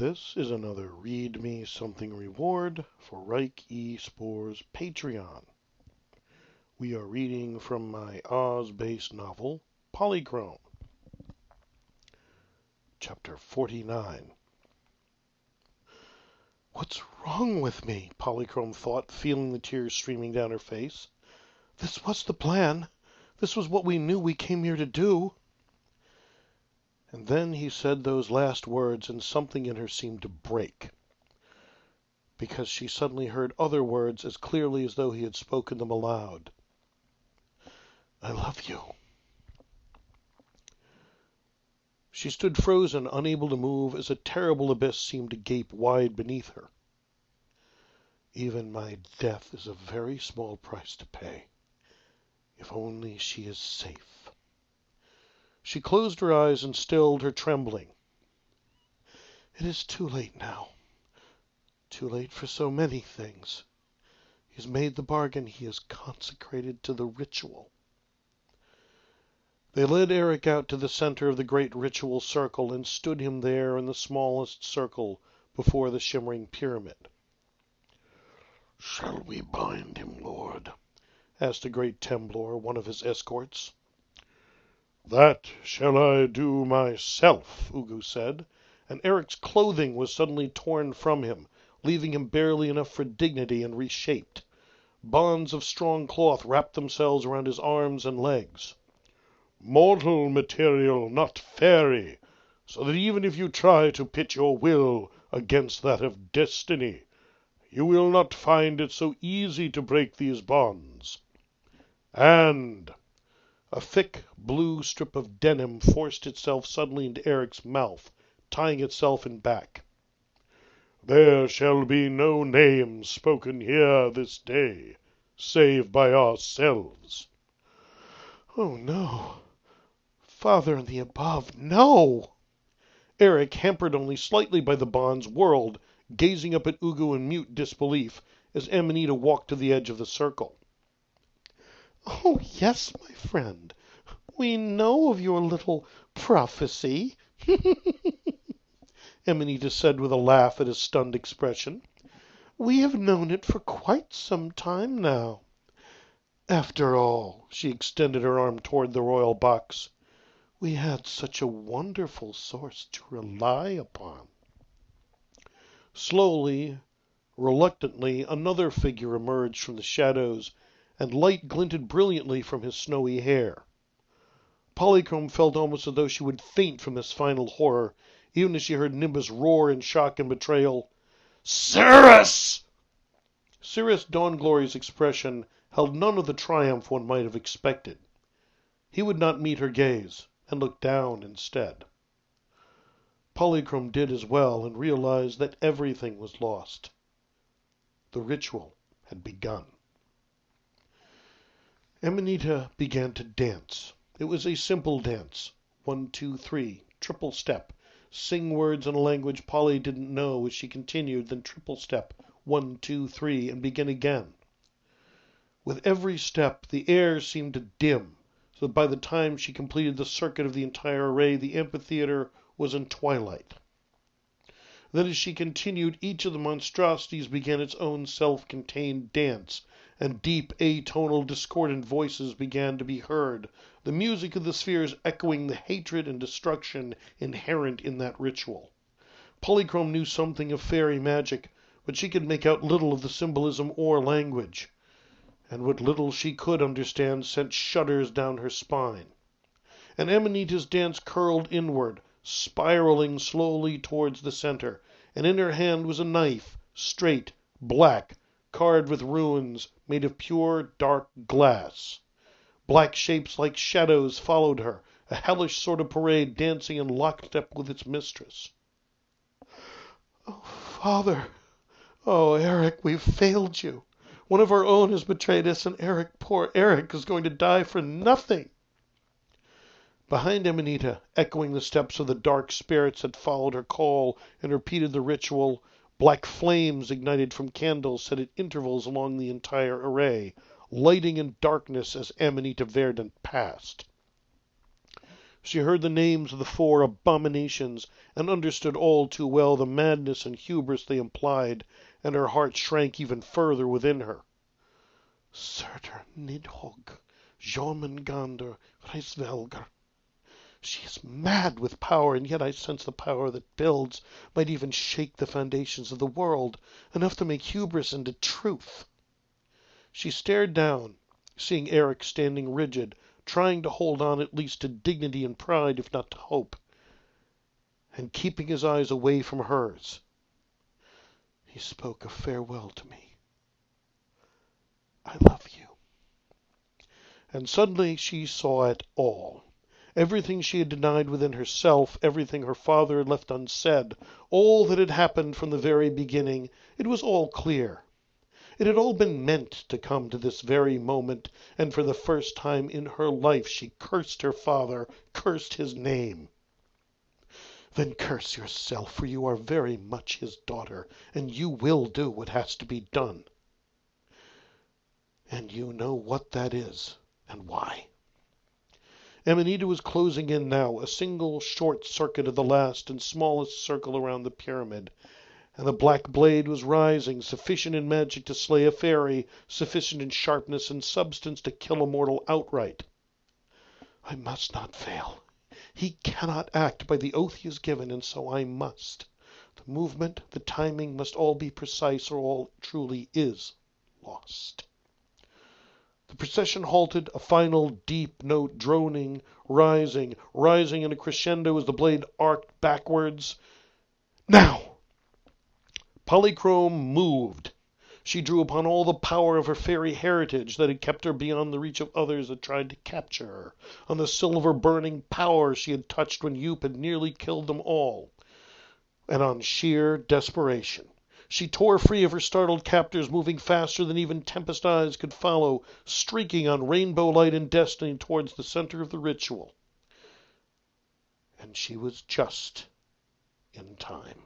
This is another Read Me Something reward for Reich E. Spore's Patreon. We are reading from my Oz-based novel, Polychrome, Chapter 49. What's wrong with me? Polychrome thought, feeling the tears streaming down her face. This was the plan. This was what we knew we came here to do. And then he said those last words, and something in her seemed to break, because she suddenly heard other words as clearly as though he had spoken them aloud. I love you. She stood frozen, unable to move, as a terrible abyss seemed to gape wide beneath her. Even my death is a very small price to pay, if only she is safe. She closed her eyes and stilled her trembling. It is too late now. Too late for so many things. He has made the bargain. He is consecrated to the ritual. They led Eric out to the center of the great ritual circle and stood him there in the smallest circle before the shimmering pyramid. Shall we bind him, Lord? Asked a great Temblor, one of his escorts. That shall I do myself, Ugu said, and Eric's clothing was suddenly torn from him, leaving him barely enough for dignity and reshaped. Bonds of strong cloth wrapped themselves around his arms and legs. Mortal material, not fairy, so that even if you try to pit your will against that of destiny, you will not find it so easy to break these bonds. And a thick blue strip of denim forced itself suddenly into Eric's mouth, tying itself in back. There shall be no name spoken here this day, save by ourselves. Oh, no. Father in the above, no! Eric, hampered only slightly by the bonds, whirled, gazing up at Ugu in mute disbelief, as Amanita walked to the edge of the circle. Oh, yes, my friend. We know of your little prophecy, Amanita said with a laugh at his stunned expression. We have known it for quite some time now. After all, she extended her arm toward the royal box, we had such a wonderful source to rely upon. Slowly, reluctantly, another figure emerged from the shadows, and light glinted brilliantly from his snowy hair. Polychrome felt almost as though she would faint from this final horror, even as she heard Nimbus roar in shock and betrayal. Cirrus! Cirrus Dawnglory's expression held none of the triumph one might have expected. He would not meet her gaze, and looked down instead. Polychrome did as well, and realized that everything was lost. The ritual had begun. Amanita began to dance. It was a simple dance. 1, 2, 3, triple step. Sing words in a language Polly didn't know as she continued, then triple step. 1, 2, 3, and begin again. With every step, the air seemed to dim, so that by the time she completed the circuit of the entire array, the amphitheater was in twilight. Then as she continued, each of the monstrosities began its own self-contained dance, and deep, atonal, discordant voices began to be heard, the music of the spheres echoing the hatred and destruction inherent in that ritual. Polychrome knew something of fairy magic, but she could make out little of the symbolism or language, and what little she could understand sent shudders down her spine. And Amanita's dance curled inward, spiraling slowly towards the center, and in her hand was a knife, straight, black, carved with runes, made of pure, dark glass. Black shapes like shadows followed her, a hellish sort of parade dancing in lockstep with its mistress. Oh, Father! Oh, Eric, we've failed you. One of our own has betrayed us, and Eric, poor Eric, is going to die for nothing. Behind Amanita, echoing the steps of the dark spirits that followed her call and repeated the ritual, black flames ignited from candles set at intervals along the entire array, lighting in darkness as Amanita Verdant passed. She heard the names of the 4 abominations, and understood all too well the madness and hubris they implied, and her heart shrank even further within her. Surtur Nidhogg, Jormungandr Hreisvelgr. She is mad with power, and yet I sense the power that builds might even shake the foundations of the world, enough to make hubris into truth. She stared down, seeing Eric standing rigid, trying to hold on at least to dignity and pride, if not to hope, and keeping his eyes away from hers. He spoke a farewell to me. I love you. And suddenly she saw it all. Everything she had denied within herself, everything her father had left unsaid, all that had happened from the very beginning, it was all clear. It had all been meant to come to this very moment, and for the first time in her life she cursed her father, cursed his name. Then curse yourself, for you are very much his daughter, and you will do what has to be done. And you know what that is, and why. Amanita was closing in now, a single short circuit of the last and smallest circle around the pyramid, and the black blade was rising, sufficient in magic to slay a fairy, sufficient in sharpness and substance to kill a mortal outright. I must not fail. He cannot act by the oath he has given, and so I must. The movement, the timing must all be precise, or all truly is lost. The procession halted, a final deep note droning, rising in a crescendo as the blade arced backwards. Now! Polychrome moved. She drew upon all the power of her fairy heritage that had kept her beyond the reach of others that tried to capture her, on the silver burning power she had touched when Yup had nearly killed them all, and on sheer desperation. She tore free of her startled captors, moving faster than even Tempest eyes could follow, streaking on rainbow light and destiny towards the center of the ritual. And she was just in time.